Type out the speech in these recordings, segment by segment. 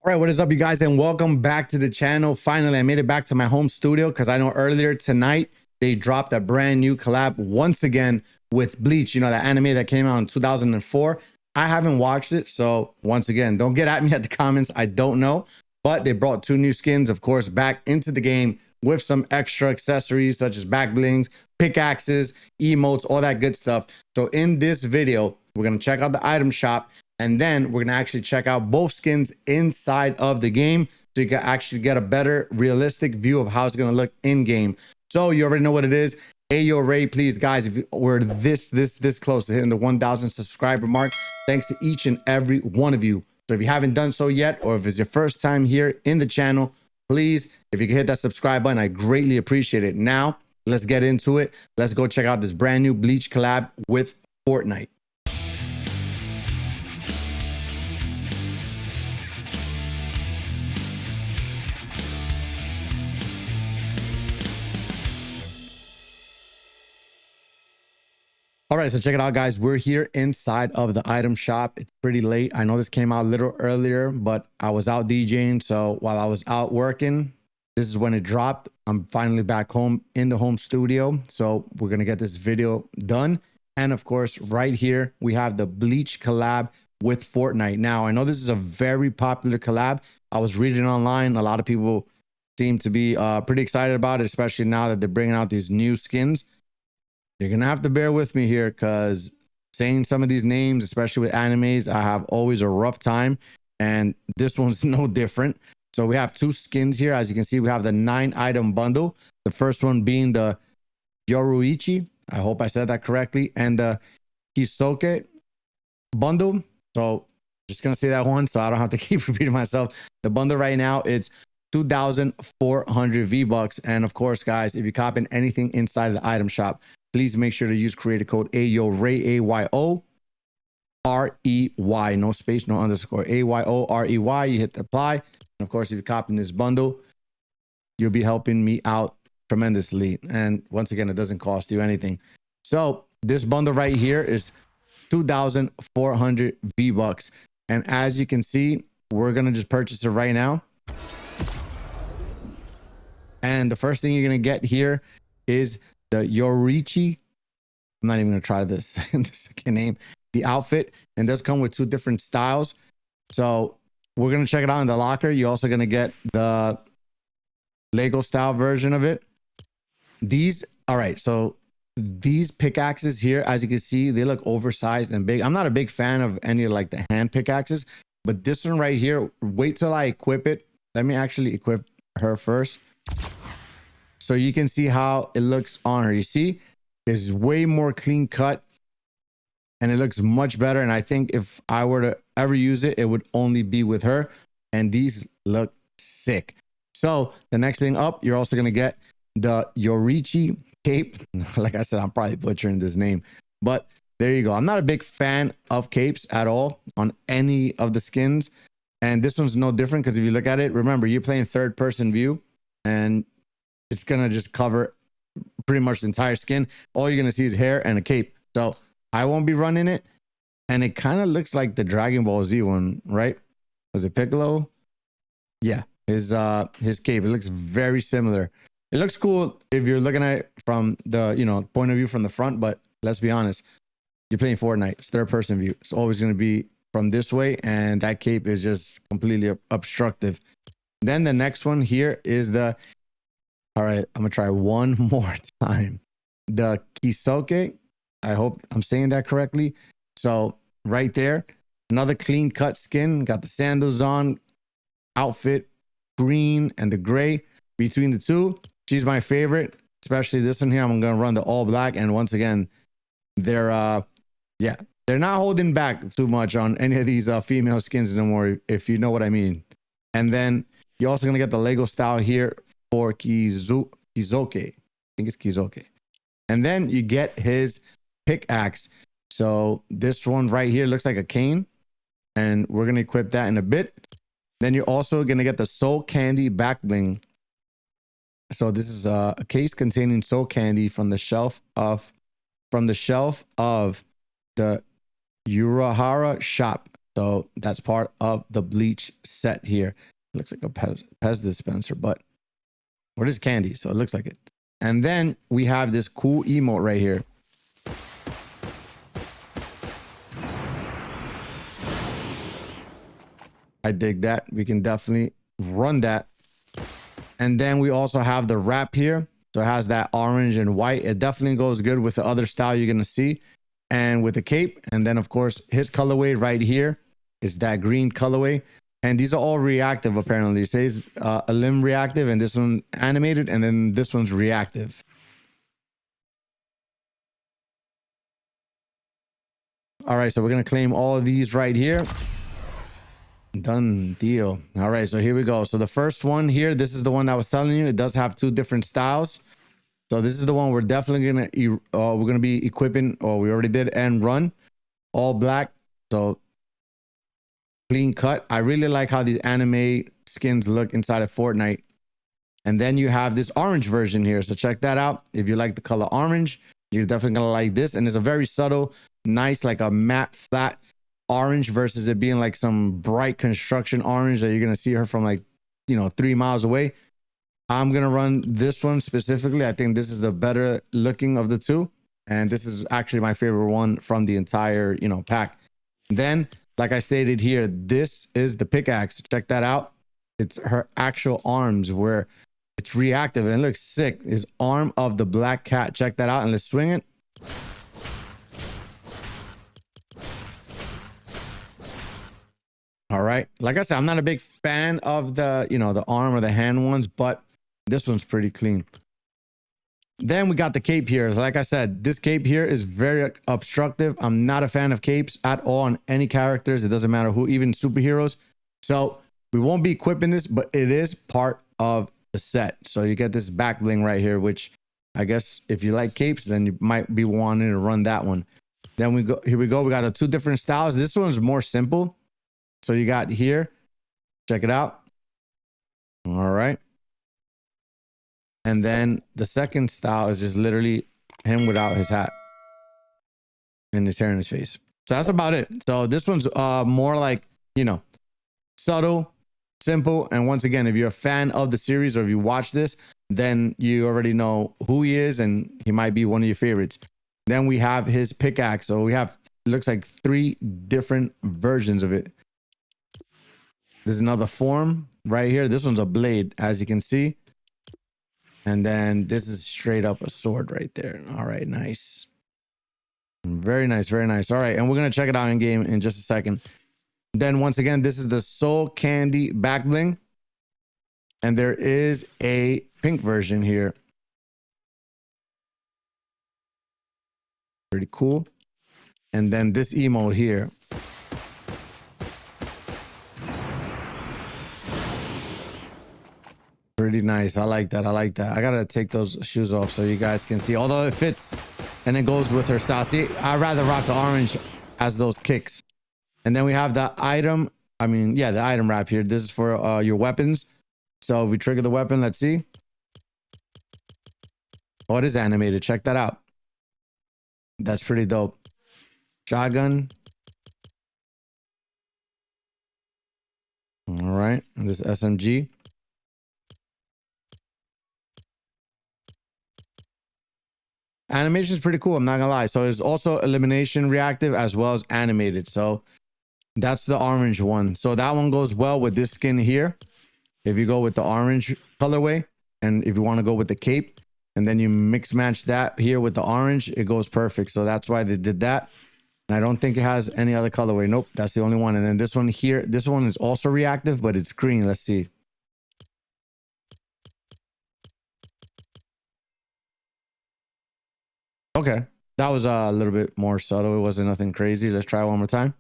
All right, what is up, you guys, and welcome back to the channel. Finally, I made it back to my home studio because I know earlier tonight they dropped a brand new collab once again with Bleach, you know, that anime that came out in 2004. I haven't watched it, so once again, don't get at me at the comments. I don't know, but they brought two new skins, of course, back into the game with some extra accessories such as back blings, pickaxes, emotes, all that good stuff. So in this video, we're going to check out the item shop, and then we're going to actually check out both skins inside of the game so you can actually get a better realistic view of how it's going to look in game. So you already know what it is. AYOREY, please, guys, if we're this close to hitting the 1,000 subscriber mark, thanks to each and every one of you. So if you haven't done so yet, or if it's your first time here in the channel, please, if you can hit that subscribe button, I greatly appreciate it. Now, let's get into it. Let's go check out this brand new Bleach collab with Fortnite. All right, so check it out, guys. We're here inside of the item shop. It's pretty late. I know this came out a little earlier, but I was out DJing. So while I was out working, this is when it dropped. I'm finally back home in the home studio. So we're going to get this video done. And of course, right here, we have the Bleach collab with Fortnite. Now, I know this is a very popular collab. I was reading online. A lot of people seem to be pretty excited about it, especially now that they're bringing out these new skins. You're going to have to bear with me here because saying some of these names, especially with animes, I have always a rough time. And this one's no different. So we have two skins here. As you can see, we have the 9-item bundle. The first one being the Yoruichi. I hope I said that correctly. And the Kisuke bundle. So just going to say that one so I don't have to keep repeating myself. The bundle right now, it's 2,400 V-Bucks. And of course, guys, if you're copying anything inside of the item shop, please make sure to use creator code AYOREY, AYOREY, no space, no underscore, AYOREY. You hit the apply. And of course, if you're copying this bundle, you'll be helping me out tremendously. And once again, it doesn't cost you anything. So this bundle right here is 2,400 V-Bucks. And as you can see, we're going to just purchase it right now. And the first thing you're going to get here is the Yoruichi. I'm not even going to try this. The second name. The outfit. And does come with two different styles. So we're going to check it out in the locker. You're also going to get the Lego style version of it. All right. So these pickaxes here, as you can see, they look oversized and big. I'm not a big fan of any of like the hand pickaxes, but this one right here, wait till I equip it. Let me actually equip her first, so you can see how it looks on her. You see, it's way more clean cut and it looks much better. And I think if I were to ever use it, it would only be with her. And these look sick. So the next thing up, you're also going to get the Yoruichi cape. Like I said, I'm probably butchering this name, but there you go. I'm not a big fan of capes at all on any of the skins. And this one's no different because if you look at it, remember, you're playing third person view and it's going to just cover pretty much the entire skin. All you're going to see is hair and a cape. So I won't be running it. And it kind of looks like the Dragon Ball Z one, right? Was it Piccolo? Yeah, his cape. It looks very similar. It looks cool if you're looking at it from the, point of view from the front. But let's be honest, you're playing Fortnite. It's third person view. It's always going to be from this way. And that cape is just completely obstructive. Then the next one here is the... All right, I'm going to try one more time. The Kisuke. I hope I'm saying that correctly. So right there, another clean cut skin. Got the sandals on, outfit, green and the gray. Between the two, she's my favorite, especially this one here. I'm going to run the all black. And once again, they're not holding back too much on any of these female skins no more, if you know what I mean. And then you're also going to get the Lego style here for Kisuke. I think it's Kisuke. And then you get his pickaxe. So this one right here looks like a cane. And we're going to equip that in a bit. Then you're also going to get the Soul Candy back bling. So this is a case containing soul candy from the shelf of the Urahara shop. So that's part of the Bleach set here. Looks like a Pez dispenser, but what is candy? So it looks like it. And then we have this cool emote right here. I dig that. We can definitely run that. And then we also have the wrap here. So it has that orange and white. It definitely goes good with the other style you're going to see. And with the cape. And then, of course, his colorway right here is that green colorway. And these are all reactive, apparently. It says a limb reactive, and this one animated, and then this one's reactive. All right, so we're going to claim all of these right here. Done deal. All right, so here we go. So the first one here, this is the one that I was telling you. It does have two different styles. So this is the one we're definitely gonna be equipping, or we already did, and run all black. So clean cut. I really like how these anime skins look inside of Fortnite. And then you have this orange version here. So check that out. If you like the color orange, you're definitely gonna like this. And it's a very subtle, nice, like a matte flat orange versus it being like some bright construction orange that you're gonna see her from like 3 miles away. I'm gonna run this one specifically. I think this is the better looking of the two, and this is actually my favorite one from the entire pack. Then, like I stated here, this is the pickaxe. Check that out. It's her actual arms where it's reactive and it looks sick. Is arm of the black cat. Check that out, and let's swing it. All right. Like I said, I'm not a big fan of the, the arm or the hand ones, but this one's pretty clean. Then we got the cape here. Like I said, this cape here is very obstructive. I'm not a fan of capes at all on any characters. It doesn't matter who, even superheroes. So we won't be equipping this, but it is part of the set. So you get this back bling right here, which I guess if you like capes, then you might be wanting to run that one. Then here we go. We got the two different styles. This one's more simple. So you got here, check it out. All right. And then the second style is just literally him without his hat and his hair in his face. So that's about it. So this one's more like, subtle, simple. And once again, if you're a fan of the series or if you watch this, then you already know who he is and he might be one of your favorites. Then we have his pickaxe. So we have, looks like 3 different versions of it. There's another form right here. This one's a blade, as you can see. And then this is straight up a sword right there. All right, nice. Very nice, very nice. All right, and we're going to check it out in game in just a second. Then once again, this is the Soul Candy back bling. And there is a pink version here. Pretty cool. And then this emote here. Pretty nice. I like that. I like that. I gotta take those shoes off so you guys can see. Although it fits and it goes with her style. See, I'd rather rock the orange as those kicks. And then we have the item. The item wrap here. This is for your weapons. So if we trigger the weapon, let's see. Oh, it is animated. Check that out. That's pretty dope. Shotgun. All right. And this SMG. Animation is pretty cool. I'm not gonna lie. So there's also elimination reactive as well as animated. So that's the orange one. So that one goes well with this skin here. If you go with the orange colorway, and if you want to go with the cape, and then you mix match that here with the orange, it goes perfect. So that's why they did that. And I don't think it has any other colorway. Nope, that's the only one. And then this one here, this one is also reactive, but it's green. Let's see. Okay, that was a little bit more subtle. It wasn't nothing crazy. Let's try one more time.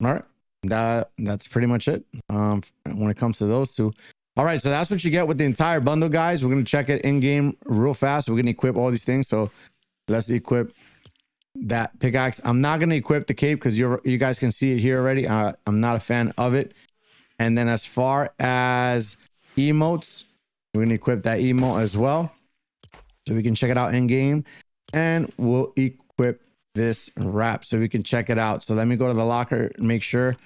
All right, that's pretty much it when it comes to those two. All right, so that's what you get with the entire bundle, guys. We're gonna check it in game real fast. We're gonna equip all these things. So let's equip that pickaxe. I'm not gonna equip the cape because you guys can see it here already. I'm not a fan of it. And then as far as emotes, we're going to equip that emote as well. So we can check it out in game. And we'll equip this wrap so we can check it out. So let me go to the locker and make sure.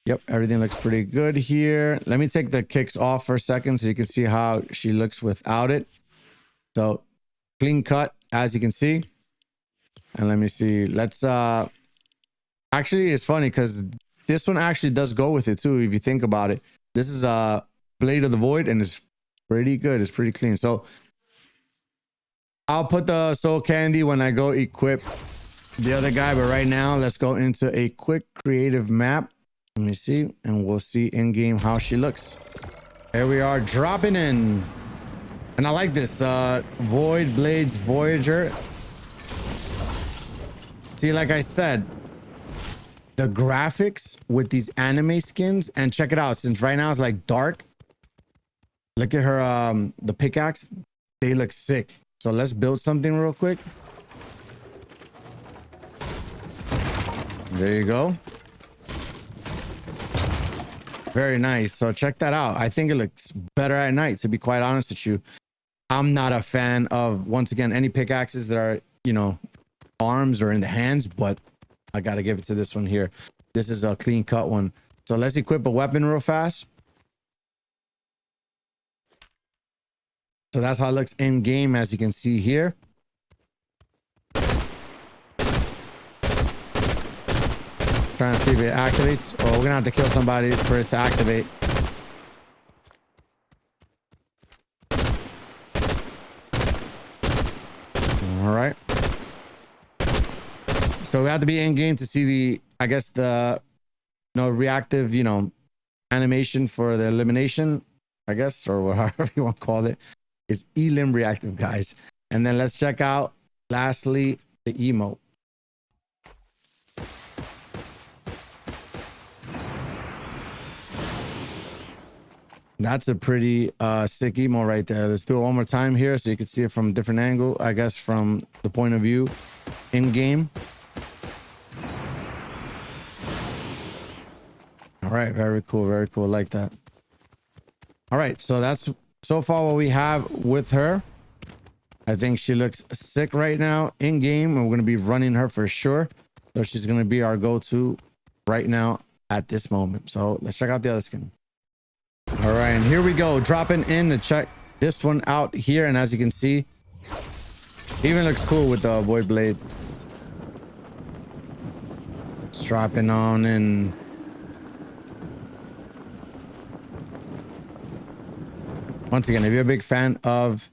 Yep, everything looks pretty good here. Let me take the kicks off for a second so you can see how she looks without it. So clean cut, as you can see. And let me see. Let's actually, it's funny because this one actually does go with it too, if you think about it. This is a Blade of the Void and it's pretty good. It's pretty clean. So I'll put the soul candy when I go equip the other guy, but right now let's go into a quick creative map. Let me see, and we'll see in game how she looks. Here we are dropping in, and I like this Void Blades Voyager. See, like I said, the graphics with these anime skins, and check it out, since right now it's like dark. Look at her the pickaxe, they look sick. So let's build something real quick. There you go. Very nice. So check that out. I think it looks better at night, to be quite honest with you. I'm not a fan of, once again, any pickaxes that are, you know, arms or in the hands, but I got to give it to this one here. This is a clean cut one. So let's equip a weapon real fast. So that's how it looks in game, as you can see here. Trying to see if it activates. Oh, we're gonna have to kill somebody for it to activate. All right. So we have to be in game to see the, I guess, the, you know, reactive, you know, animation for the elimination, I guess, or however you want to call it. Is elim reactive, guys. And then let's check out, lastly, the emote. That's a pretty sick emo right there. Let's do it one more time here so you can see it from a different angle, I guess, from the point of view in game. All right, very cool, very cool. Like that. All right, so that's so far what we have with her. I think she looks sick right now in game, and we're gonna be running her for sure. So she's gonna be our go-to right now at this moment. So let's check out the other skin. All right, and here we go, dropping in to check this one out here. And as you can see, even looks cool with the Void Blade. It's dropping on in. Once again, if you're a big fan of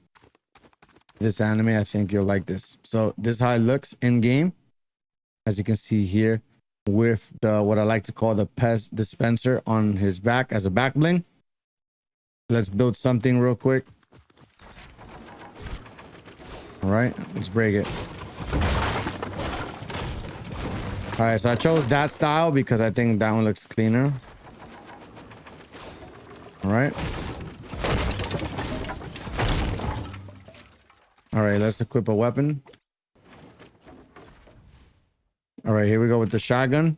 this anime, I think you'll like this. So this is how it looks in game, as you can see here, with the, what I like to call the Pez dispenser on his back as a back bling. Let's build something real quick. All right, let's break it. All right, so I chose that style because I think that one looks cleaner. All right. All right, let's equip a weapon. All right, here we go with the shotgun.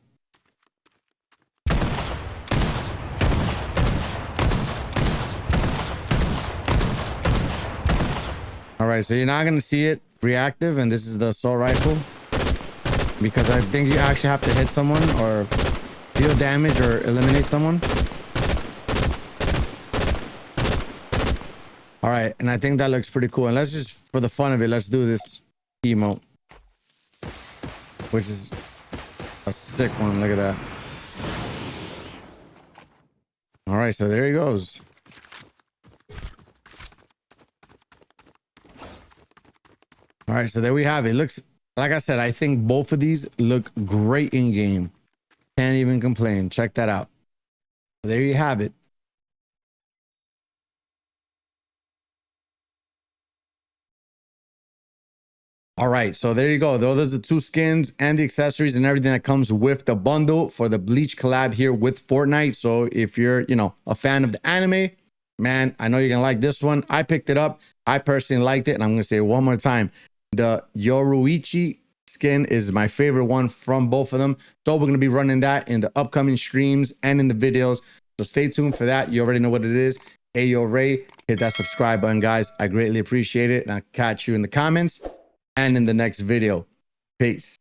All right, so you're not going to see it reactive, and this is the assault rifle, because I think you actually have to hit someone or deal damage or eliminate someone. All right, and I think that looks pretty cool. And let's just, for the fun of it, let's do this emote, which is a sick one. Look at that. All right, so there he goes. All right, so there we have it. Looks, like I said, I think both of these look great in game. Can't even complain. Check that out. There you have it. All right, so there you go. Those are the two skins and the accessories and everything that comes with the bundle for the Bleach collab here with Fortnite. So if you're, you know, a fan of the anime, man, I know you're gonna like this one. I picked it up. I personally liked it, and I'm gonna say it one more time. The Yoruichi skin is my favorite one from both of them. So we're gonna be running that in the upcoming streams and in the videos. So stay tuned for that. You already know what it is. AYOREY, hit that subscribe button, guys. I greatly appreciate it, and I'll catch you in the comments and in the next video. Peace.